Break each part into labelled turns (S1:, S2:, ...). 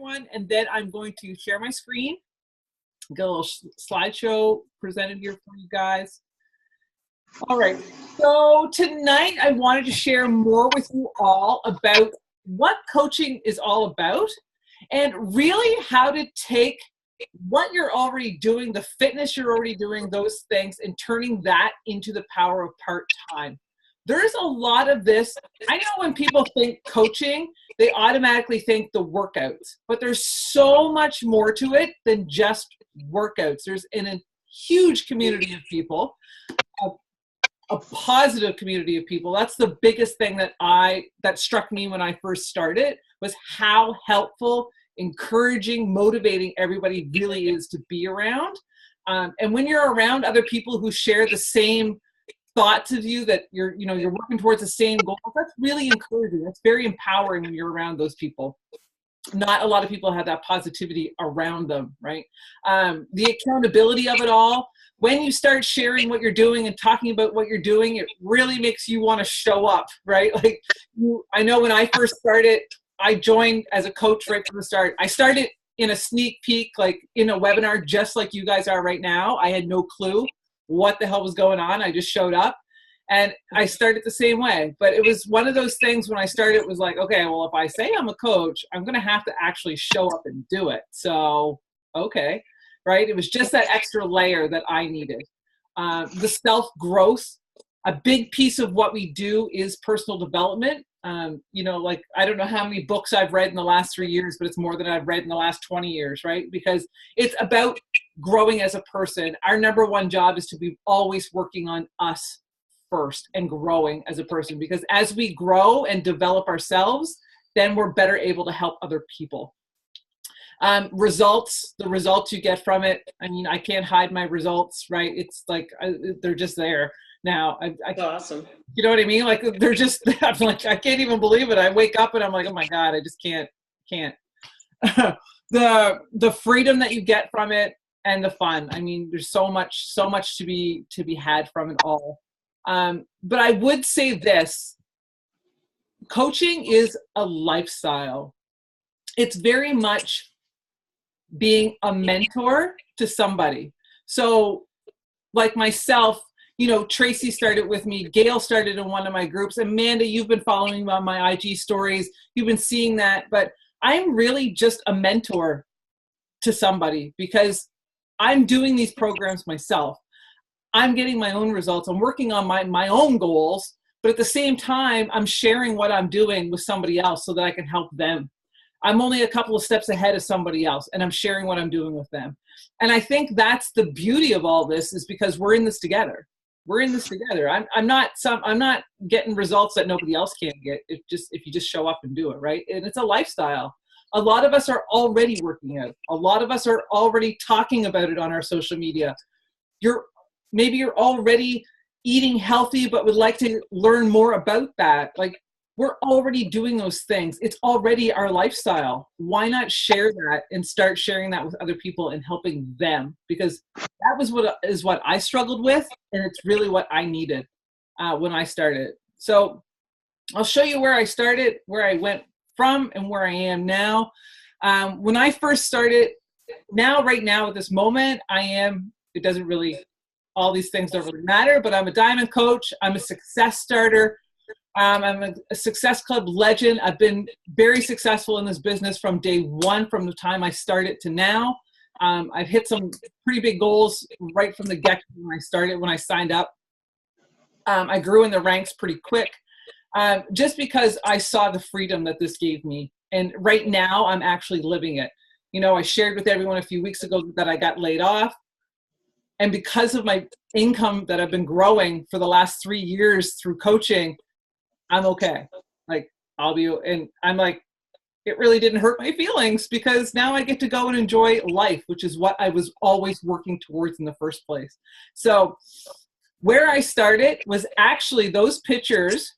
S1: everyone, and then I'm going to share my screen, get a little slideshow presented here for you guys. All right, so tonight I wanted to share more with you all about what coaching is all about and really how to take what you're already doing, the fitness you're already doing, those things, and turning that into the power of part-time. There's a lot of this. I know when people think coaching, they automatically think the workouts, but there's so much more to it than just workouts. There's a huge community of people, a positive community of people. That's the biggest thing that struck me when I first started, was how helpful, encouraging, motivating everybody really is to be around. And when you're around other people who share the same thoughts of you, that you're working towards the same goal, that's really encouraging. That's very empowering when you're around those people. Not a lot of people have that positivity around them, right? The accountability of it all. When you start sharing what you're doing and talking about what you're doing, it really makes you want to show up, right? Like, I know when I first started, I joined as a coach right from the start. I started in a sneak peek, like in a webinar, just like you guys are right now. I had no clue what the hell was going on. I just showed up, and I started the same way. But it was one of those things when I started, it was like, okay, well, if I say I'm a coach, I'm going to have to actually show up and do it. So, okay. Right? It was just that extra layer that I needed. The self-growth, a big piece of what we do is personal development. Like, I don't know how many books I've read in the last 3 years, but it's more than I've read in the last 20 years, right? Because it's about growing as a person. Our number one job is to be always working on us first and growing as a person, because as we grow and develop ourselves, then we're better able to help other people. The results you get from it. I mean, I can't hide my results, right? It's like, they're just there now.
S2: Awesome.
S1: You know what I mean? Like, they're just, I'm like, I can't even believe it. I wake up and I'm like, oh my God, I just can't. The freedom that you get from it and the fun. I mean, there's so much to be had from it all. But I would say this, coaching is a lifestyle. It's very much being a mentor to somebody. So like myself, Tracy started with me, Gail started in one of my groups, Amanda, you've been following me on my IG stories, you've been seeing that, but I'm really just a mentor to somebody because I'm doing these programs myself. I'm getting my own results. I'm working on my own goals, but at the same time, I'm sharing what I'm doing with somebody else so that I can help them. I'm only a couple of steps ahead of somebody else, and I'm sharing what I'm doing with them. And I think that's the beauty of all this, is because we're in this together. We're in this together. I'm not getting results that nobody else can get. If you just show up and do it, right? And it's a lifestyle. A lot of us are already working out. A lot of us are already talking about it on our social media. Maybe you're already eating healthy, but would like to learn more about that. Like, we're already doing those things. It's already our lifestyle. Why not share that and start sharing that with other people and helping them? Because that was what I struggled with, and it's really what I needed when I started. So I'll show you where I started, where I went from, and where I am now. When I first started, right now at this moment, it doesn't really, all these things don't really matter, but I'm a diamond coach. I'm a success starter. I'm a Success Club legend. I've been very successful in this business from day one, from the time I started to now. I've hit some pretty big goals right from the get when I signed up. I grew in the ranks pretty quick, just because I saw the freedom that this gave me. And right now I'm actually living it. I shared with everyone a few weeks ago that I got laid off. And because of my income that I've been growing for the last 3 years through coaching, I'm okay. Like, and I'm like, it really didn't hurt my feelings, because now I get to go and enjoy life, which is what I was always working towards in the first place. So where I started was actually, those pictures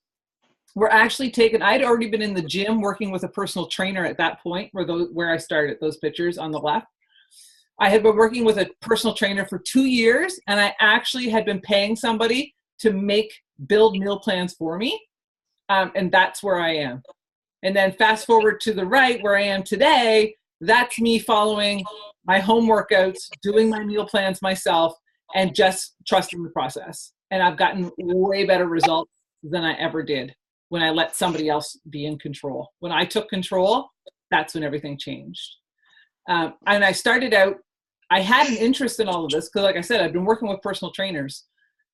S1: were actually taken. I'd already been in the gym working with a personal trainer at that point, where I started, those pictures on the left. I had been working with a personal trainer for 2 years, and I actually had been paying somebody to build meal plans for me. And that's where I am. And then fast forward to the right, where I am today, That's me following my home workouts, doing my meal plans myself, and just trusting the process. And I've gotten way better results than I ever did when I let somebody else be in control. When I took control, that's when everything changed. And I started out, I had an interest in all of this because, like I said, I've been working with personal trainers.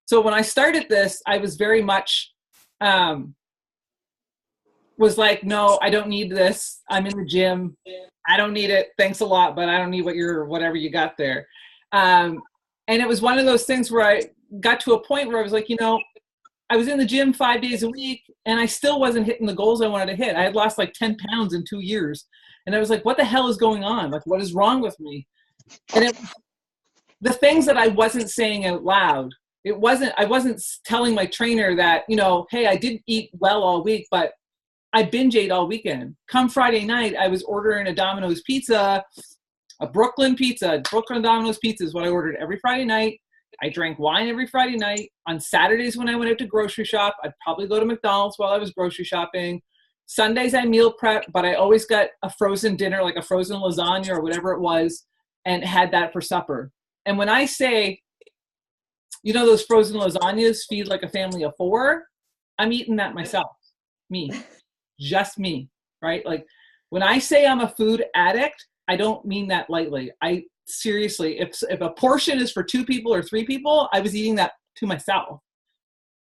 S1: So when I started this, I was very much, was like, no, I don't need this. I'm in the gym. I don't need it. Thanks a lot, but I don't need whatever you got there. And it was one of those things where I got to a point where I was like, I was in the gym 5 days a week and I still wasn't hitting the goals I wanted to hit. I had lost like 10 pounds in 2 years. And I was like, what the hell is going on? Like, what is wrong with me? And it was the things that I wasn't saying out loud. I wasn't telling my trainer that, hey, I did eat well all week, but I binge ate all weekend. Come Friday night, I was ordering a Domino's pizza, a Brooklyn pizza. Brooklyn Domino's pizza is what I ordered every Friday night. I drank wine every Friday night. On Saturdays when I went out to grocery shop, I'd probably go to McDonald's while I was grocery shopping. Sundays I meal prep, but I always got a frozen dinner, like a frozen lasagna or whatever it was, and had that for supper. And when I say, those frozen lasagnas feed like a family of 4, I'm eating that myself. Me. Just me, right? Like when I say I'm a food addict, I don't mean that lightly. I seriously, if a portion is for 2 people or 3 people, I was eating that to myself.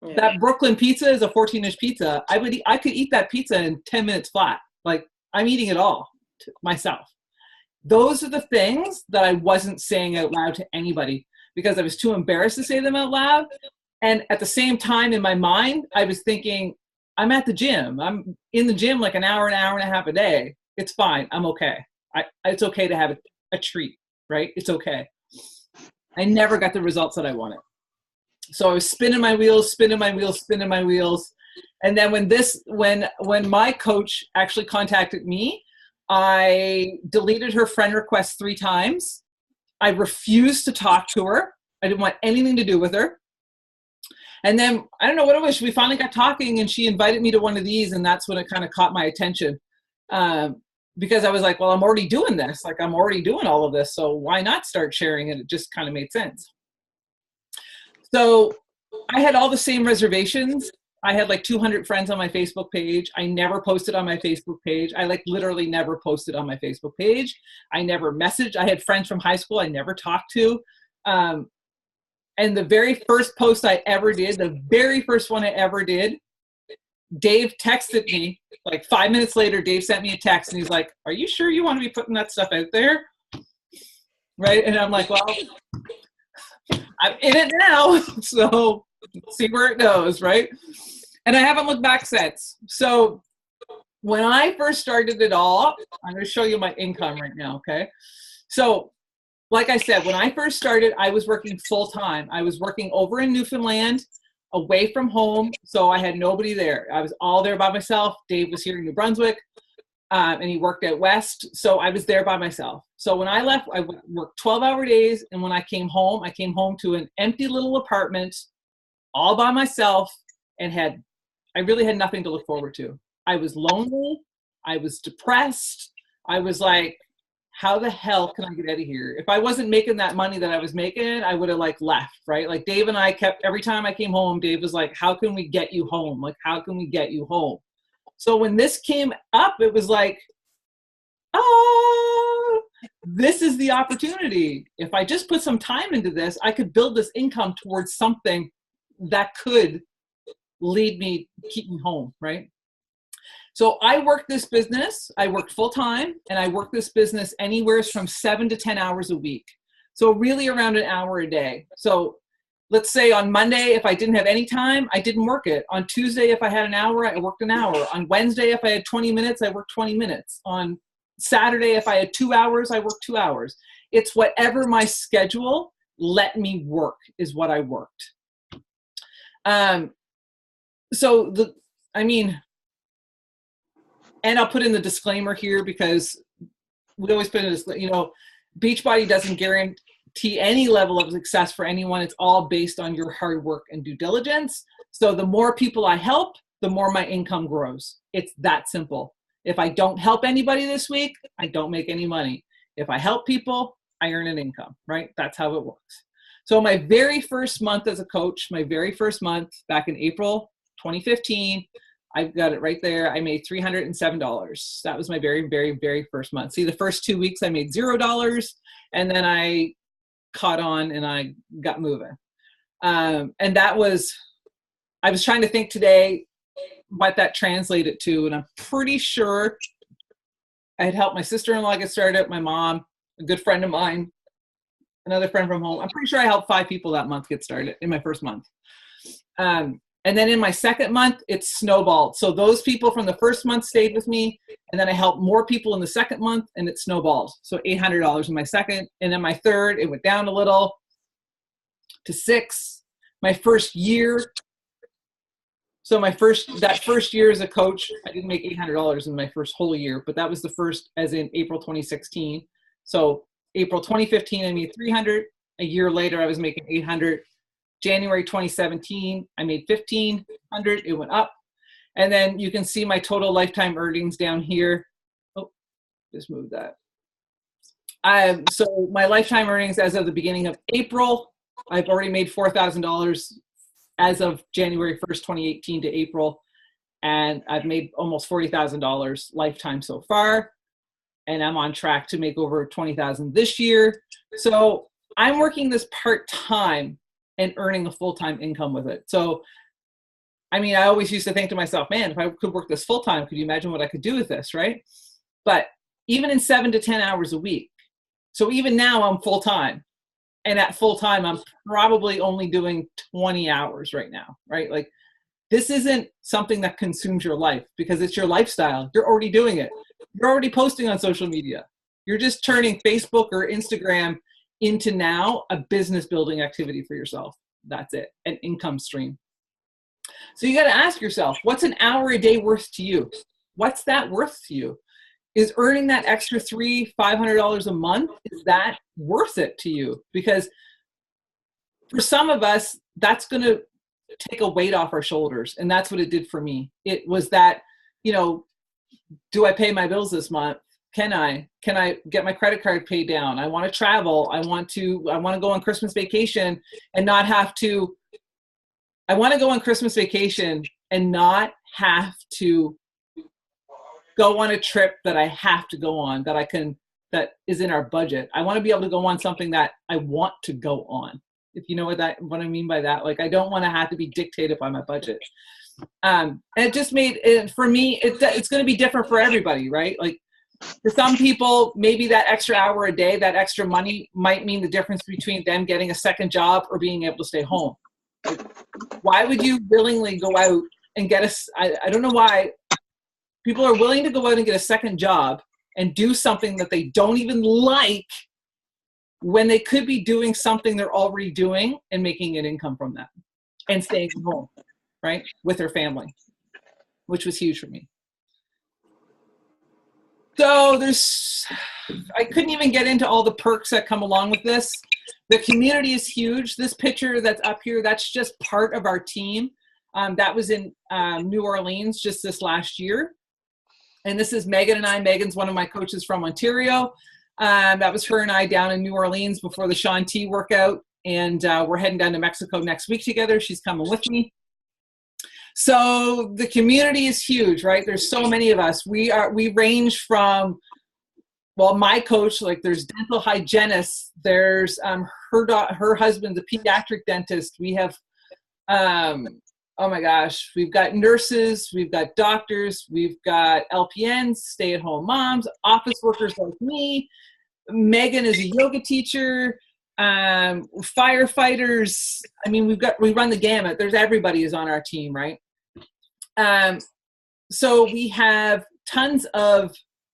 S1: Yeah. That Brooklyn pizza is a 14-inch pizza. I could eat that pizza in 10 minutes flat. Like I'm eating it all to myself. Those are the things that I wasn't saying out loud to anybody because I was too embarrassed to say them out loud. And at the same time in my mind, I was thinking, I'm at the gym. I'm in the gym like an hour and a half a day. It's fine. I'm okay. It's okay to have a treat, right? It's okay. I never got the results that I wanted. So I was spinning my wheels. And then when my coach actually contacted me, I deleted her friend request 3 times. I refused to talk to her. I didn't want anything to do with her. And then, I don't know what it was, we finally got talking and she invited me to one of these, and that's when it kind of caught my attention. Because I was like, well, I'm already doing this. Like, I'm already doing all of this, so why not start sharing it? It just kind of made sense. So I had all the same reservations. I had like 200 friends on my Facebook page. I never posted on my Facebook page. I literally never posted on my Facebook page. I never messaged. I had friends from high school I never talked to. And the very first post I ever did, the very first one I ever did, Dave texted me. Like 5 minutes later, Dave sent me a text and he's like, are you sure you want to be putting that stuff out there? Right? And I'm like, well, I'm in it now. So see where it goes, right? And I haven't looked back since. So when I first started it all, I'm going to show you my income right now, okay? So like I said, when I first started, I was working full time. I was working over in Newfoundland, away from home. So I had nobody there. I was all there by myself. Dave was here in New Brunswick, and he worked out west. So I was there by myself. So when I left, I worked 12-hour days. And when I came home to an empty little apartment all by myself and I really had nothing to look forward to. I was lonely. I was depressed. I was like, how the hell can I get out of here? If I wasn't making that money that I was making, I would have left, right? Like Dave and I every time I came home, Dave was like, how can we get you home? Like, how can we get you home? So when this came up, it was like, this is the opportunity. If I just put some time into this, I could build this income towards something that could keep me home, right? So I worked this business, I worked full time, and I worked this business anywhere from 7 to 10 hours a week. So really around an hour a day. So let's say on Monday, if I didn't have any time, I didn't work it. On Tuesday, if I had an hour, I worked an hour. On Wednesday, if I had 20 minutes, I worked 20 minutes. On Saturday, if I had 2 hours, I worked 2 hours. It's whatever my schedule let me work is what I worked. And I'll put in the disclaimer here because we always put in this, Beachbody doesn't guarantee any level of success for anyone. It's all based on your hard work and due diligence. So the more people I help, the more my income grows. It's that simple. If I don't help anybody this week, I don't make any money. If I help people, I earn an income, right? That's how it works. So my very first month as a coach, my very first month back in April 2015, I've got it right there. I made $307. That was my very, very, very first month. See, the first 2 weeks I made $0, and then I caught on and I got moving. And that was, I was trying to think today what that translated to, and I'm pretty sure I had helped my sister-in-law get started, my mom, a good friend of mine, another friend from home. I'm pretty sure I helped 5 people that month get started in my first month. And then in my second month, it snowballed. So those people from the first month stayed with me, and then I helped more people in the second month, and it snowballed. So $800 in my second, and then my third, it went down a little to $6. My first year, so that first year as a coach, I didn't make $800 in my first whole year, but that was the first, as in April 2016. So April 2015, I made $300. A year later, I was making $800. January 2017, I made $1,500. It went up. And then you can see my total lifetime earnings down here. Oh, just move that. So my lifetime earnings as of the beginning of April, I've already made $4,000 as of January 1st, 2018 to April. And I've made almost $40,000 lifetime so far. And I'm on track to make over $20,000 this year. So I'm working this part-time and earning a full-time income with it. So, I mean, I always used to think to myself, man, if I could work this full-time, could you imagine what I could do with this, right? But even in 7 to 10 hours a week. So even now I'm full-time. And at full-time, I'm probably only doing 20 hours right now, right? Like, this isn't something that consumes your life because it's your lifestyle. You're already doing it. You're already posting on social media. You're just turning Facebook or Instagram into now a business building activity for yourself. That's it, an income stream. So you got to ask yourself, what's an hour a day worth to you? What's that worth to you? Is earning that extra $500 a month, is that worth it to you? Because for some of us, that's going to take a weight off our shoulders. And that's what it did for me. It was that, you know, do I pay my bills this month? Can I get my credit card paid down? I want to travel. I want to go on Christmas vacation and not have to, I want to go on Christmas vacation and not have to go on a trip that I have to go on, that is in our budget. I want to be able to go on something that I want to go on. If you know what I mean by that, like I don't want to have to be dictated by my budget. And it just made it, for me, it's going to be different for everybody, right? Like for some people, maybe that extra hour a day, that extra money might mean the difference between them getting a second job or being able to stay home. Like, why would you willingly go out and get I don't know why people are willing to go out and get a second job and do something that they don't even like when they could be doing something they're already doing and making an income from that and staying home, right, with their family, which was huge for me. So I couldn't even get into all the perks that come along with this. The community is huge. This picture that's up here, that's just part of our team. That was in New Orleans just this last year. And this is Megan and I. Megan's one of my coaches from Ontario. That was her and I down in New Orleans before the Shaun T workout. And we're heading down to Mexico next week together. She's coming with me. So the community is huge, right? There's so many of us. We range from, well, my coach, like there's dental hygienists. There's her husband's a pediatric dentist. We have, oh my gosh, we've got nurses, we've got doctors, we've got LPNs, stay-at-home moms, office workers like me. Megan is a yoga teacher, firefighters. I mean, we run the gamut. There's everybody is on our team, right? So we have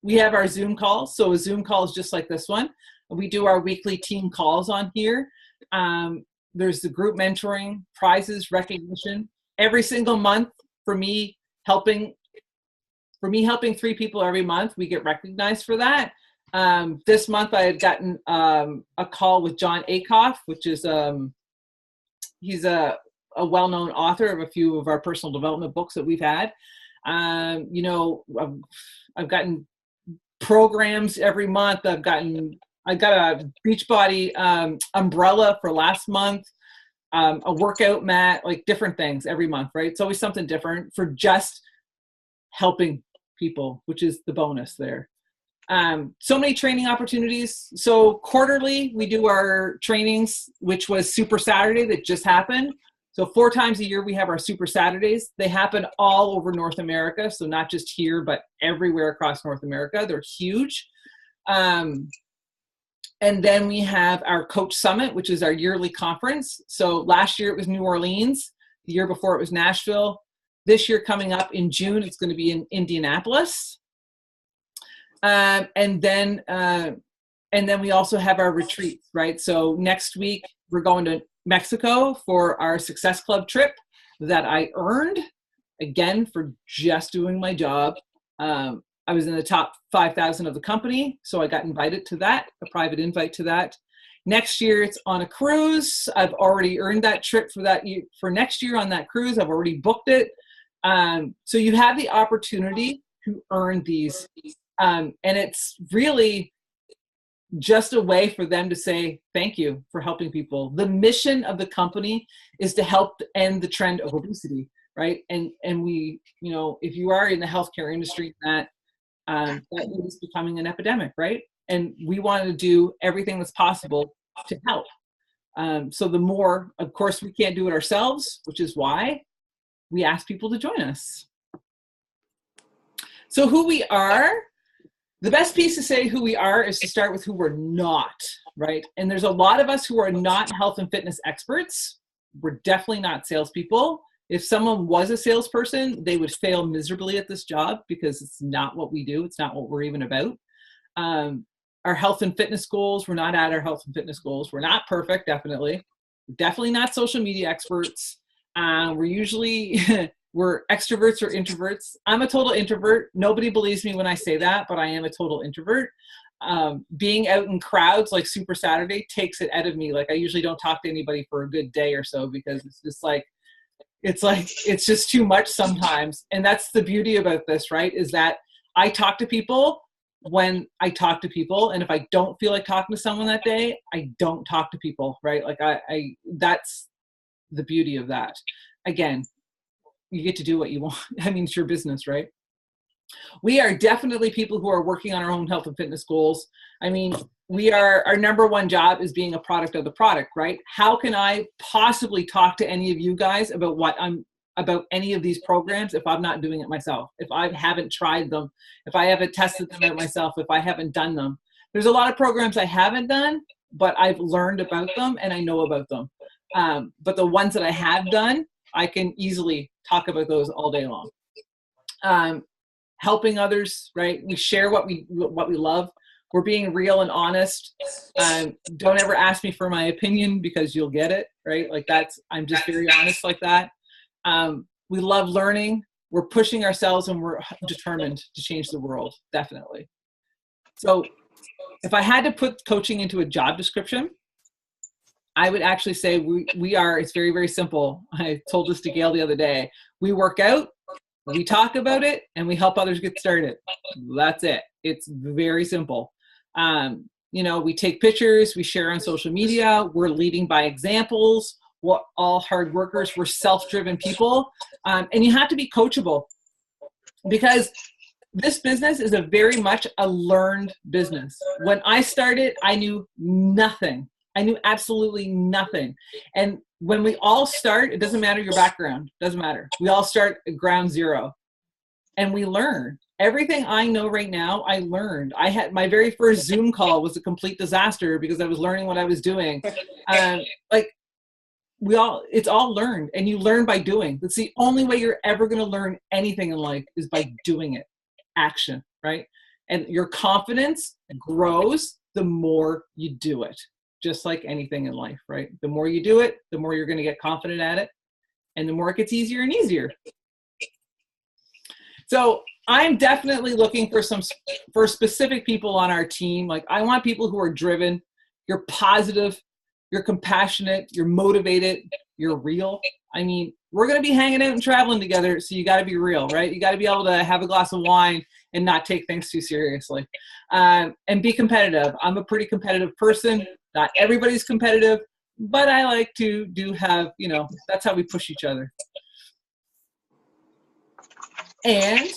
S1: we have our Zoom calls. So a Zoom call is just like this one. We do our weekly team calls on here. There's the group mentoring, prizes, recognition. Every single month for me helping 3 people every month, we get recognized for that. This month I had gotten a call with John Akoff, which is he's a well-known author of a few of our personal development books that we've had. You know, I've gotten programs every month. I got a Beachbody umbrella for last month, a workout mat, like different things every month, right? It's always something different for just helping people, which is the bonus there. So many training opportunities. So quarterly, we do our trainings, which was Super Saturday that just happened. So 4 times a year, we have our Super Saturdays. They happen all over North America. So not just here, but everywhere across North America. They're huge. And then we have our Coach Summit, which is our yearly conference. So last year it was New Orleans. The year before it was Nashville. This year coming up in June, it's going to be in Indianapolis. And then we also have our retreats, right? So next week we're going to Mexico for our Success Club trip that I earned, again, for just doing my job. I was in the top 5,000 of the company, so I got invited to that, a private invite to that. Next year, it's on a cruise. I've already earned that trip for next year on that cruise. I've already booked it. So you have the opportunity to earn these. And it's really just a way for them to say, thank you for helping people. The mission of the company is to help end the trend of obesity, right? And we, you know, if you are in the healthcare industry, that is becoming an epidemic, right? And we want to do everything that's possible to help. So the more, of course, we can't do it ourselves, which is why we ask people to join us. So who we are, the best piece to say who we are is to start with who we're not, right? And there's a lot of us who are not health and fitness experts. We're definitely not salespeople. If someone was a salesperson, they would fail miserably at this job because it's not what we do. It's not what we're even about. Our health and fitness goals, we're not at our health and fitness goals. We're not perfect, definitely. We're definitely not social media experts. We're usually, we're extroverts or introverts. I'm a total introvert. Nobody believes me when I say that, but I am a total introvert. Being out in crowds like Super Saturday takes it out of me. Like I usually don't talk to anybody for a good day or so because it's just too much sometimes. And that's the beauty about this, right? Is that I talk to people when I talk to people. And if I don't feel like talking to someone that day, I don't talk to people, right? Like that's the beauty of that. Again, you get to do what you want. I mean, it's your business, right? We are definitely people who are working on our own health and fitness goals. I mean, our number one job is being a product of the product, right? How can I possibly talk to any of you guys about any of these programs if I'm not doing it myself, if I haven't tried them, if I haven't tested them out myself, if I haven't done them? There's a lot of programs I haven't done, but I've learned about them and I know about them. But the ones that I have done, I can easily talk about those all day long. Helping others, right? We share what we love. We're being real and honest. Don't ever ask me for my opinion because you'll get it, right? Like I'm just very honest like that. We love learning. We're pushing ourselves and we're determined to change the world, definitely. So if I had to put coaching into a job description, I would actually say we are, it's very, very simple. I told this to Gail the other day. We work out, we talk about it, and we help others get started. That's it. It's very simple. You know, we take pictures, we share on social media, we're leading by examples. We're all hard workers, we're self-driven people. And you have to be coachable because this business is a very much a learned business. When I started, I knew nothing. I knew absolutely nothing. And when we all start, it doesn't matter your background, doesn't matter. We all start at ground zero and we learn. Everything I know right now, I learned. I had my very first Zoom call was a complete disaster because I was learning what I was doing. It's all learned, and you learn by doing. That's the only way you're ever going to learn anything in life is by doing it. Action, right? And your confidence grows the more you do it. Just like anything in life, right? The more you do it, the more you're going to get confident at it, and the more it gets easier and easier. So I'm definitely looking for specific people on our team. Like I want people who are driven, you're positive, you're compassionate, you're motivated, you're real. I mean, we're going to be hanging out and traveling together, so you got to be real, right? You got to be able to have a glass of wine and not take things too seriously, and be competitive. I'm a pretty competitive person. Not everybody's competitive, but I like to have, that's how we push each other. And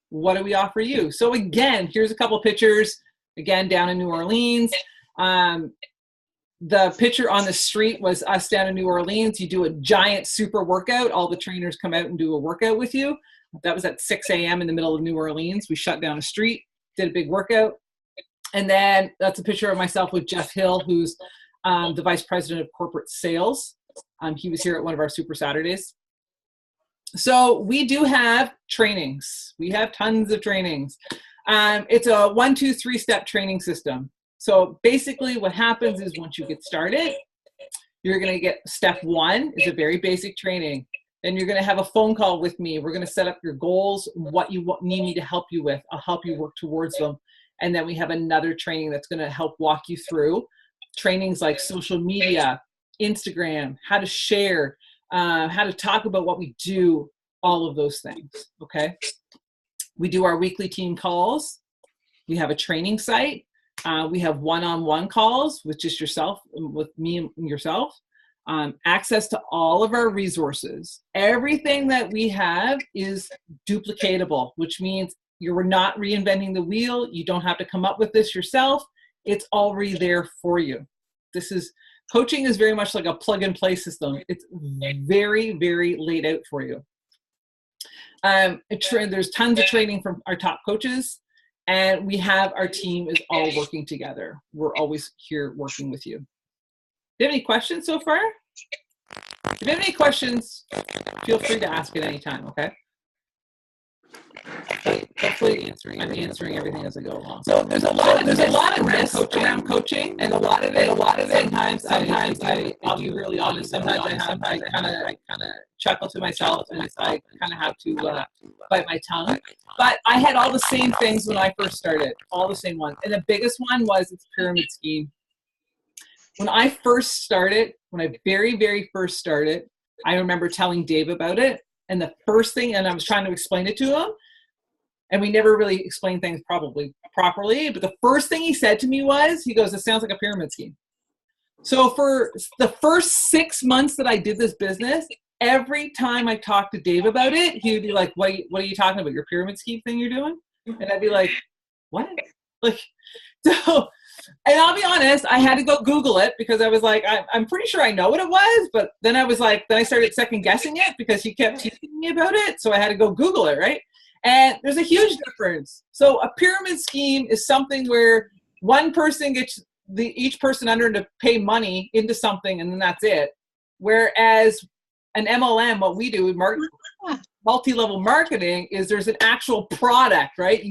S1: what do we offer you? So again, here's a couple pictures, again, down in New Orleans. The picture on the street was us down in New Orleans. You do a giant super workout. All the trainers come out and do a workout with you. That was at 6 a.m. in the middle of New Orleans. We shut down a street, did a big workout. And then that's a picture of myself with Jeff Hill, who's the Vice President of Corporate Sales. He was here at one of our Super Saturdays. So we do have trainings. We have tons of trainings. It's a 1, 2, 3-step training system. So basically what happens is once you get started, you're going to get step 1 is a very basic training. Then you're going to have a phone call with me. We're going to set up your goals, what you need me to help you with. I'll help you work towards them. And then we have another training that's going to help walk you through trainings like social media, Instagram, how to share, how to talk about what we do, all of those things. Okay. We do our weekly team calls. We have a training site. We have one-on-one calls with just yourself, with me and yourself. Access to all of our resources. Everything that we have is duplicatable, which means you're not reinventing the wheel. You don't have to come up with this yourself. It's already there for you. Coaching is very much like a plug and play system. It's very, very laid out for you. There's tons of training from our top coaches, and we have our team is all working together. We're always here working with you. Do you have any questions so far? If you have any questions, feel free to ask at any time, okay? Hopefully I'm answering everything as I go along. So there's a lot of risk around coaching, and a lot of it. Sometimes I'll be really honest. Sometimes I kind of chuckle to myself, and I kind of have to bite my tongue. But I had all the same things when I first started, all the same ones. And the biggest one was it's pyramid scheme. When I very, very first started, I remember telling Dave about it. And the first thing, and I was trying to explain it to him, and we never really explained things properly, but the first thing he said to me was, he goes, "It sounds like a pyramid scheme." So for the first 6 months that I did this business, every time I talked to Dave about it, he would be like, what are you talking about? Your pyramid scheme thing you're doing? And I'd be like, what? So, and I'll be honest, I had to go Google it because I was like, I'm pretty sure I know what it was. But then I started second guessing it because he kept teaching me about it. So I had to go Google it, right? And there's a huge difference. So a pyramid scheme is something where one person gets each person under to pay money into something, and then that's it. Whereas an MLM, what we do, multi-level marketing, is there's an actual product, right?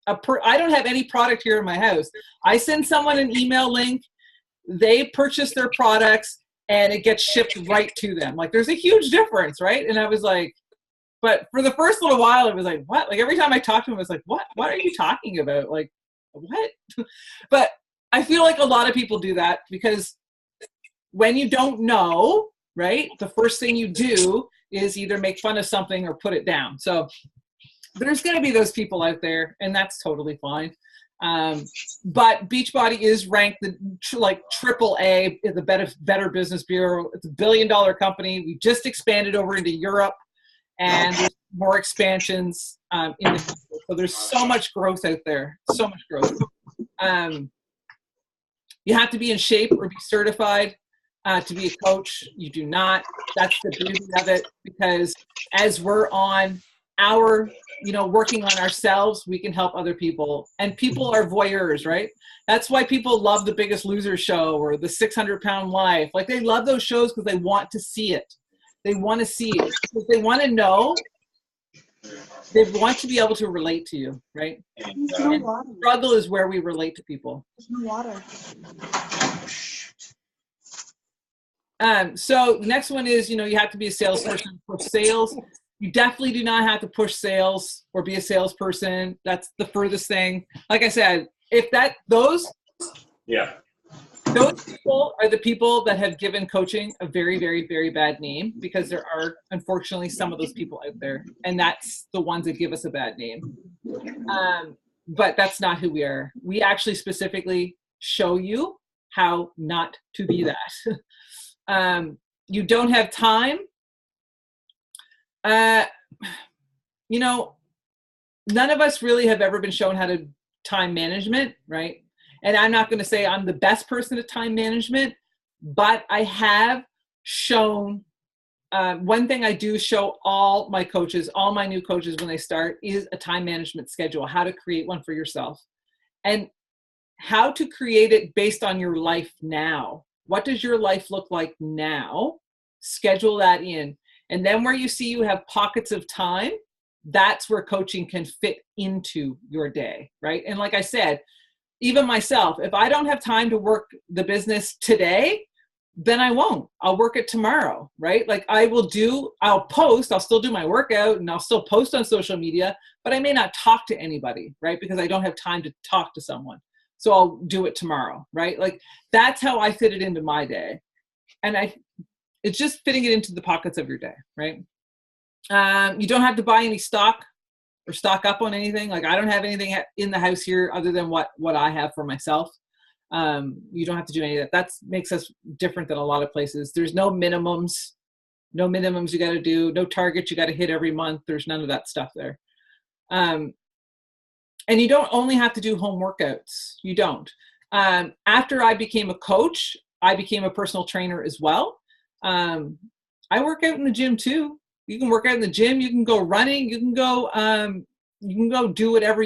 S1: I don't have any product here in my house. I send someone an email link, they purchase their products, and it gets shipped right to them. Like, there's a huge difference, right? And I was like, but for the first little while, it was like, what? Like, every time I talked to him, I was like, what are you talking about? Like, what? But I feel like a lot of people do that because when you don't know, right, the first thing you do is either make fun of something or put it down. So there's going to be those people out there, and that's totally fine. But Beachbody is ranked like AAA in the Better Business Bureau. It's $1 billion company. We just expanded over into Europe, and there's more expansions in the future. So there's so much growth out there, so much growth. You have to be in shape or be certified to be a coach. You do not. That's the beauty of it, because as we're on working on ourselves, we can help other people. And people are voyeurs, right? That's why people love The Biggest Loser show or The 600-Pound Life. Like, they love those shows because they want to see it. They want to see it because they want to know. They want to be able to relate to you, right? And struggle is where we relate to people.
S2: There's no water.
S1: So the next one is, you have to be a salesperson for sales. You definitely do not have to push sales or be a salesperson. That's the furthest thing. Like I said, if Those people are the people that have given coaching a very, very, very bad name, because there are, unfortunately, some of those people out there, and that's the ones that give us a bad name. But that's not who we are. We actually specifically show you how not to be that. You don't have time. You know, none of us really have ever been shown how to time management, right? And I'm not going to say I'm the best person at time management, but I have shown, one thing I do show all my coaches, all my new coaches when they start, is a time management schedule, how to create one for yourself, and how to create it based on your life now. What does your life look like now? Schedule that in. And then where you see you have pockets of time, that's where coaching can fit into your day, right? And like I said, even myself, if I don't have time to work the business today, then I won't. I'll work it tomorrow, right? Like I'll post, I'll still do my workout and I'll still post on social media, but I may not talk to anybody, right? Because I don't have time to talk to someone. So I'll do it tomorrow, right? Like that's how I fit it into my day. And it's just fitting it into the pockets of your day, right? You don't have to buy any stock or stock up on anything. Like I don't have anything in the house here other than what I have for myself. You don't have to do any of that. That makes us different than a lot of places. There's no minimums you got to do, no targets you got to hit every month. There's none of that stuff there. And you don't only have to do home workouts. You don't. After I became a coach, I became a personal trainer as well. I work out in the gym too. You can work out in the gym. You can go running. You can go do whatever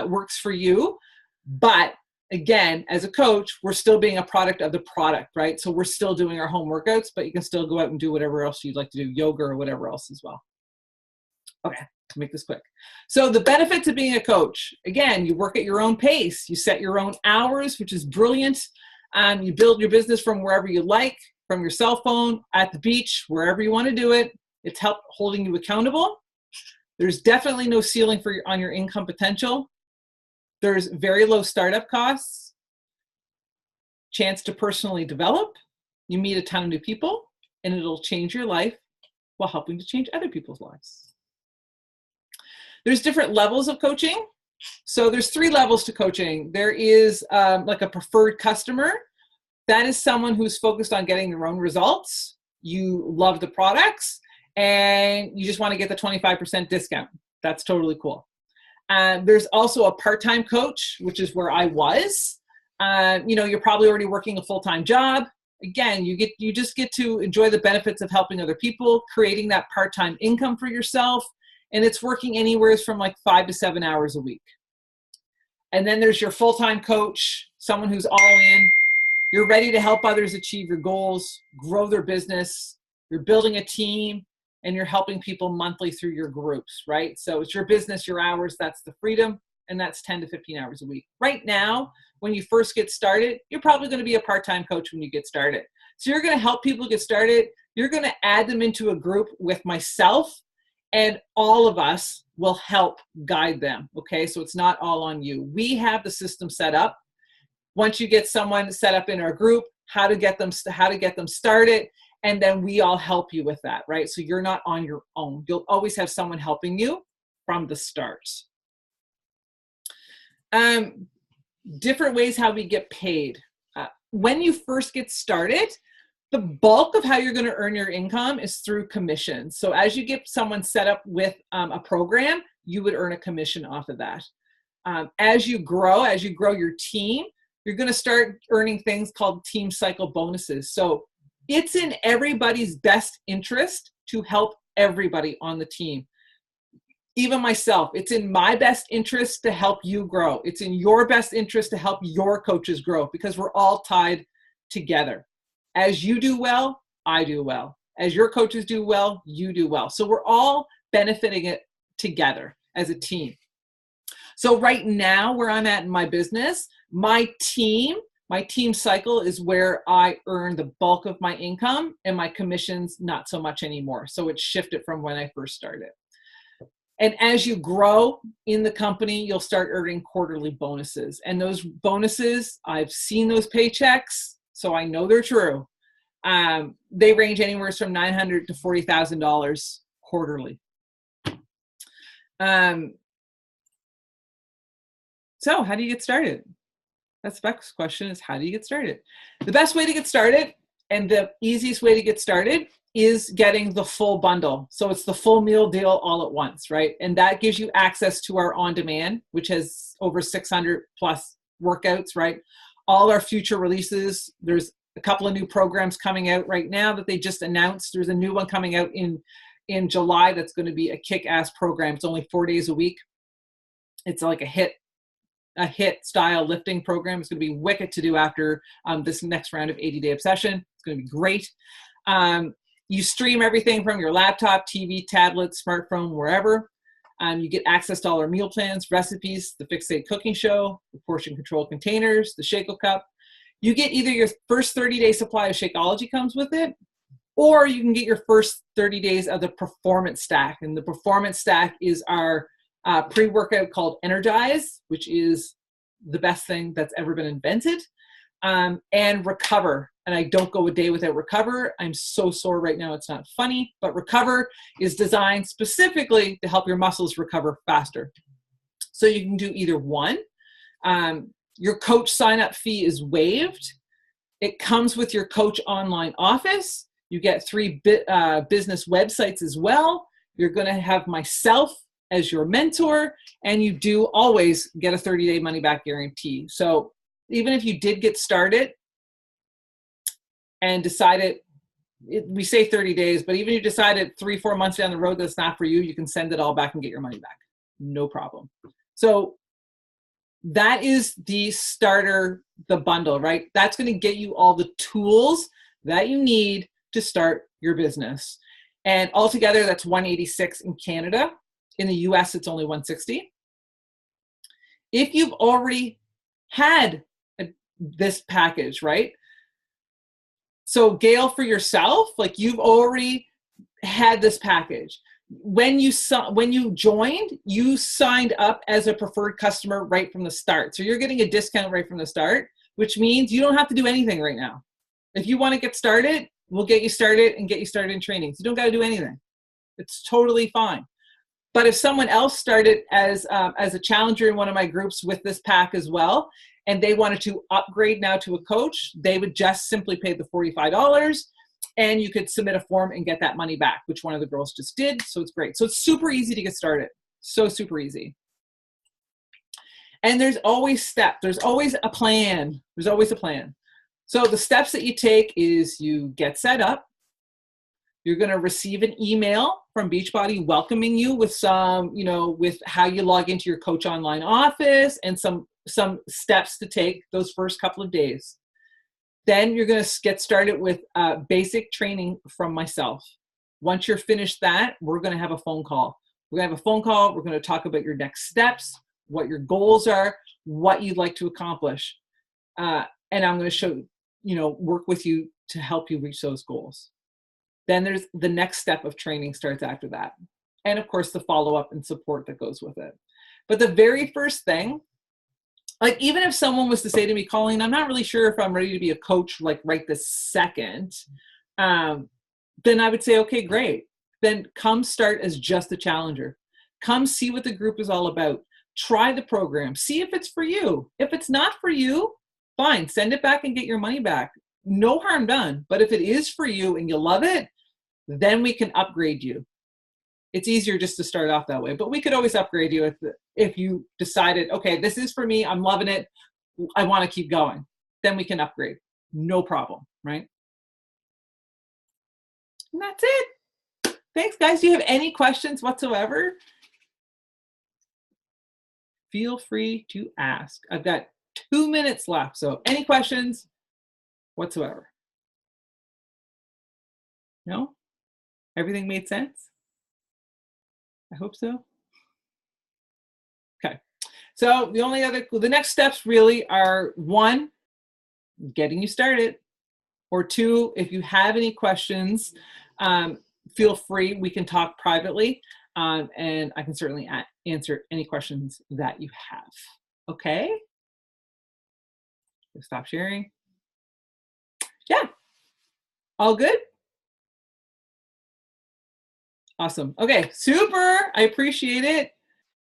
S1: works for you. But again, as a coach, we're still being a product of the product, right? So we're still doing our home workouts, but you can still go out and do whatever else you'd like to do, yoga or whatever else as well. Okay, to make this quick. So the benefits of being a coach, again, you work at your own pace. You set your own hours, which is brilliant. You build your business from wherever you like, from your cell phone, at the beach, wherever you want to do it. It's holding you accountable. There's definitely no ceiling on your income potential. There's very low startup costs, chance to personally develop. You meet a ton of new people, and it'll change your life while helping to change other people's lives. There's different levels of coaching. So there's 3 levels to coaching. There is like a preferred customer. That is someone who's focused on getting their own results. You love the products and you just want to get the 25% discount. That's totally cool. There's also a part-time coach, which is where I was. You're probably already working a full-time job. Again, you just get to enjoy the benefits of helping other people, creating that part-time income for yourself. And it's working anywhere from like 5 to 7 hours a week. And then there's your full-time coach, someone who's all in. You're ready to help others achieve your goals, grow their business. You're building a team, and you're helping people monthly through your groups, right? So it's your business, your hours, that's the freedom, and that's 10 to 15 hours a week. Right now, when you first get started, you're probably going to be a part-time coach when you get started. So you're going to help people get started. You're going to add them into a group with myself, and all of us will help guide them, okay? So it's not all on you. We have the system set up. Once you get someone set up in our group, how to get them started, and then we all help you with that, right? So you're not on your own. You'll always have someone helping you from the start. Different ways how we get paid. When you first get started, the bulk of how you're going to earn your income is through commissions. So as you get someone set up with a program, you would earn a commission off of that. As you grow your team, you're going to start earning things called team cycle bonuses. So it's in everybody's best interest to help everybody on the team. Even myself, it's in my best interest to help you grow. It's in your best interest to help your coaches grow, because we're all tied together. As you do well, I do well. As your coaches do well, you do well. So we're all benefiting it together as a team. So right now, where I'm at in my business, my team cycle is where I earn the bulk of my income, and my commissions not so much anymore. So it's shifted from when I first started. And as you grow in the company, you'll start earning quarterly bonuses. And those bonuses, I've seen those paychecks, so I know they're true. They range anywhere from $900 to $40,000 quarterly. So how do you get started? That's the next question, is how do you get started? The best way to get started and the easiest way to get started is getting the full bundle. So it's the full meal deal all at once, right? And that gives you access to our on-demand, which has over 600 plus workouts, right? All our future releases. There's a couple of new programs coming out right now that they just announced. There's a new one coming out in July that's going to be a kick-ass program. It's only 4 days a week. It's like a hit style lifting program. It's going to be wicked to do after this next round of 80-day obsession. It's going to be great. You stream everything from your laptop, TV, tablet, smartphone, wherever. You get access to all our meal plans, recipes, the Fixate cooking show, the portion control containers, the Shakeable cup. You get either your first 30-day supply of Shakeology comes with it, or you can get your first 30 days of the Performance Stack. And the Performance Stack is our pre-workout called Energize, which is the best thing that's ever been invented, and Recover. And I don't go a day without Recover. I'm so sore right now, it's not funny, but Recover is designed specifically to help your muscles recover faster. So you can do either one. Your coach sign-up fee is waived. It comes with your coach online office. You get 3 business websites as well. You're going to have myself as your mentor, and you do always get a 30-day money-back guarantee. So even if you did get started and decided, we say 30 days, but even if you decided 3-4 months down the road that's not for you, you can send it all back and get your money back. No problem. So that is the starter, the bundle, right? That's going to get you all the tools that you need to start your business. And altogether, that's $186 in Canada. In the US, it's only $160. If you've already had this package, right? So Gail, for yourself, like you've already had this package. When you joined, you signed up as a preferred customer right from the start. So you're getting a discount right from the start, which means you don't have to do anything right now. If you want to get started, we'll get you started and get you started in training. So you don't got to do anything. It's totally fine. But if someone else started as a challenger in one of my groups with this pack as well, and they wanted to upgrade now to a coach, they would just simply pay the $45, and you could submit a form and get that money back, which one of the girls just did. So it's great. So it's super easy to get started. So super easy. And there's always steps. There's always a plan. There's always a plan. So the steps that you take is you get set up. You're going to receive an email from Beachbody welcoming you with some, with how you log into your coach online office and some steps to take those first couple of days. Then you're going to get started with basic training from myself. Once you're finished that, we're going to have a phone call. We're going to have a phone call. We're going to talk about your next steps, what your goals are, what you'd like to accomplish. And I'm going to show, work with you to help you reach those goals. Then there's the next step of training starts after that. And of course, the follow-up and support that goes with it. But the very first thing, like even if someone was to say to me, Colleen, I'm not really sure if I'm ready to be a coach, like right this second, then I would say, okay, great. Then come start as just a challenger. Come see what the group is all about. Try the program. See if it's for you. If it's not for you, fine. Send it back and get your money back. No harm done. But if it is for you and you love it, then we can upgrade you. It's easier just to start off that way, but we could always upgrade you if you decided, okay, this is for me, I'm loving it, I want to keep going. Then we can upgrade. No problem, right? And that's it. Thanks, guys. Do you have any questions whatsoever? Feel free to ask. I've got 2 minutes left, so any questions whatsoever? No? Everything made sense? I hope so. Okay. So the next steps really are 1, getting you started, or 2, if you have any questions, feel free, we can talk privately. And I can certainly answer any questions that you have. Okay? Stop sharing. Yeah. All good? Awesome. Okay, super. I appreciate it.